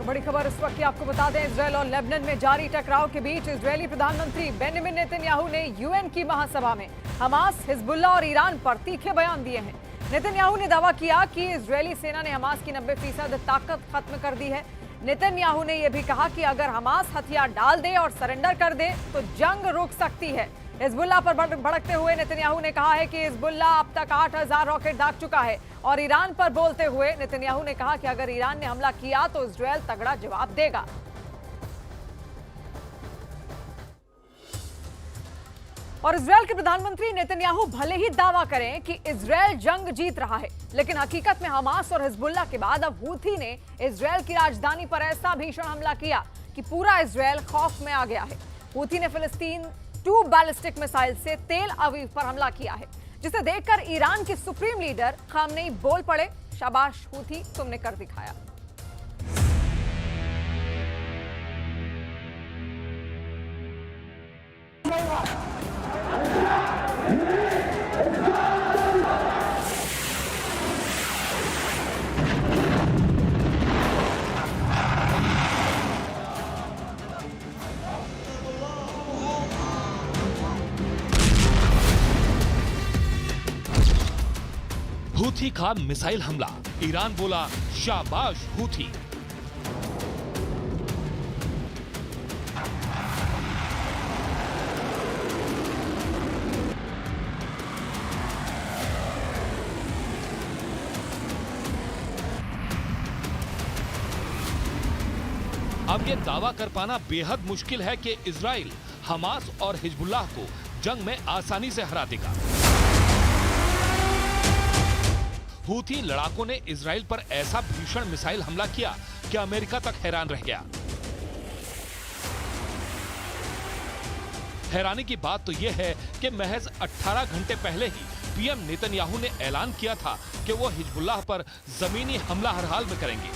बड़ी खबर इस वक्त की आपको बता दें, इजरायल और लेबनान में जारी टकराव के बीच इजरायली प्रधानमंत्री बेंजामिन नेतन्याहू ने यूएन की महासभा में हमास, हिजबुल्लाह और ईरान पर तीखे बयान दिए हैं। नेतन्याहू ने दावा किया कि इजरायली सेना ने हमास की 90% ताकत खत्म कर दी है। नेतन्याहू ने यह भी कहा कि अगर हमास हथियार डाल दे और सरेंडर कर दे तो जंग रुक सकती है। हिजबुल्लाह पर भड़कते हुए नेतन्याहू ने कहा है कि हिजबुल्लाह अब तक 8000 रॉकेट दाग चुका है और ईरान पर बोलते हुए नेतन्याहू ने कहा कि अगर ईरान ने हमला किया तो इजरायल तगड़ा जवाब देगा। और इजरायल के प्रधानमंत्री नेतन्याहू भले ही दावा करें कि इजरायल जंग जीत रहा है, लेकिन हकीकत में हमास और हिजबुल्लाह के बाद अब हूथी ने इजरायल की राजधानी पर ऐसा भीषण हमला किया कि पूरा इजरायल खौफ में आ गया है। हूथी ने फिलिस्तीन 2 बैलिस्टिक मिसाइल से तेल अवीव पर हमला किया है, जिसे देखकर ईरान के सुप्रीम लीडर खामनेई बोल पड़े, शाबाश हूथी, तुमने कर दिखाया। हूथी का मिसाइल हमला, ईरान बोला शाबाश हूथी। अब यह दावा कर पाना बेहद मुश्किल है कि इजराइल हमास और हिजबुल्लाह को जंग में आसानी से हरा देगा। हूथी लड़ाकों ने इजराइल पर ऐसा भीषण मिसाइल हमला किया कि अमेरिका तक हैरान रह गया। हैरानी की बात तो यह है कि महज 18 घंटे पहले ही पीएम नेतन्याहू ने ऐलान किया था कि वो हिजबुल्लाह पर जमीनी हमला हर हाल में करेंगे।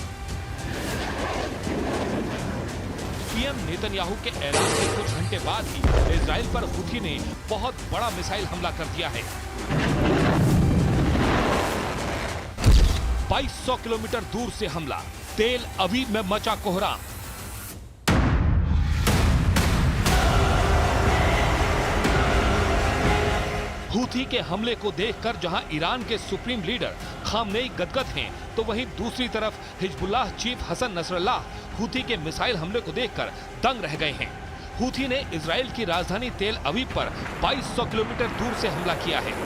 पीएम नेतन्याहू के ऐलान के कुछ घंटे बाद ही इजराइल पर हूथी ने बहुत बड़ा मिसाइल हमला कर दिया है। 2200 किलोमीटर दूर से हमला, तेल अवीव में मचा कोहराम। हूथी के हमले को देखकर जहां ईरान के सुप्रीम लीडर खामनेई गदगद हैं, तो वहीं दूसरी तरफ Hezbollah chief Hassan Nasrallah Houthi के मिसाइल हमले को देखकर दंग रह गए हैं। हूथी ने इजराइल की राजधानी तेल अवीव पर 2200 किलोमीटर दूर से हमला किया है।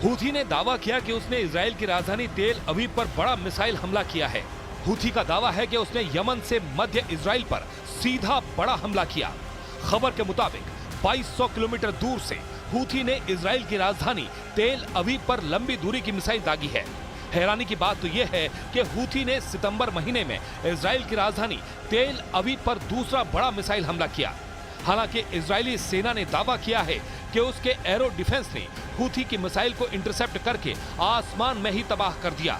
हूथी ने दावा किया कि उसने इजराइल की राजधानी तेल अवीव पर बड़ा मिसाइल हमला किया है। हूथी का दावा है कि उसने यमन से मध्य इजराइल पर सीधा बड़ा हमला किया। खबर के मुताबिक 2200 किलोमीटर दूर से हूथी ने इजराइल की राजधानी तेल अवीव पर लंबी दूरी की मिसाइल दागी है। हैरानी की बात तो यह है कि हूथी ने सितंबर महीने में इजराइल की राजधानी तेल अवीव पर दूसरा बड़ा मिसाइल हमला किया। हालांकि इजरायली सेना ने दावा किया है कि उसके एरो डिफेंस ने हूथी की मिसाइल को इंटरसेप्ट करके आसमान में ही तबाह कर दिया।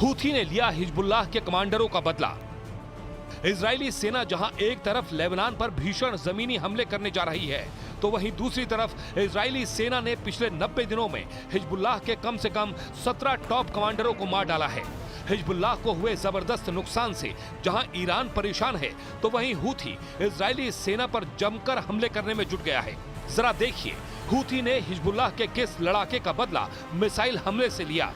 हूथी ने लिया हिजबुल्लाह के कमांडरों का बदला। इजरायली सेना जहां एक तरफ लेबनान पर भीषण जमीनी हमले करने जा रही है, तो वहीं दूसरी तरफ इजरायली सेना ने पिछले 90 दिनों में हिजबुल्लाह के कम से कम 17 टॉप कमांडरों को मार डाला है। हिजबुल्लाह को हुए जबरदस्त नुकसान से जहां ईरान परेशान है, तो वहीं हूथी इजरायली सेना पर जमकर हमले करने में जुट गया है। जरा देखिए हूथी ने हिजबुल्लाह के किस लड़ाके का बदला मिसाइल हमले से लिया।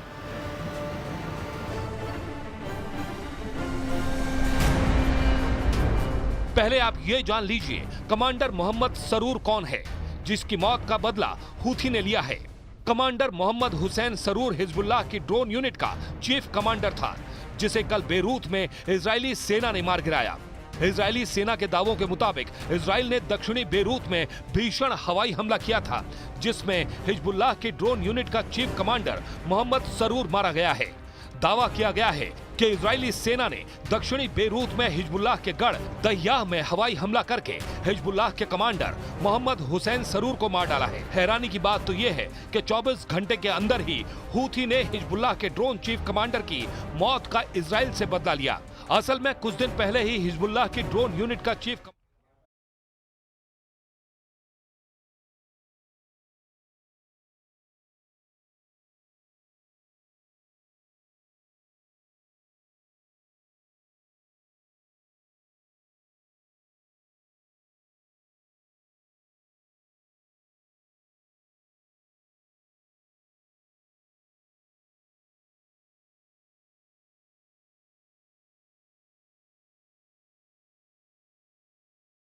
पहले आप ये जान लीजिए कमांडर मोहम्मद सरूर कौन है, जिसकी मौत का बदला हूथी ने लिया है। कमांडर मोहम्मद हुसैन सरूर हिजबुल्लाह की ड्रोन यूनिट का चीफ कमांडर था, जिसे कल बेरूत में इजरायली सेना ने मार गिराया। इजरायली सेना के दावों के मुताबिक इजराइल ने दक्षिणी बेरूत में भीषण हवाई हमला किया था, जिसमें हिजबुल्लाह की ड्रोन यूनिट का चीफ कमांडर मोहम्मद सरूर मारा गया है। दावा किया गया है कि इजरायली सेना ने दक्षिणी बेरूत में हिजबुल्लाह के गढ़ दय्याह में हवाई हमला करके हिजबुल्लाह के कमांडर मोहम्मद हुसैन सरूर को मार डाला है। हैरानी की बात तो यह है कि 24 घंटे के अंदर ही हूथी ने हिजबुल्लाह के ड्रोन चीफ कमांडर की मौत का इजराइल से बदला लिया। असल में कुछ दिन पहले ही हिजबुल्लाह की ड्रोन यूनिट का चीफ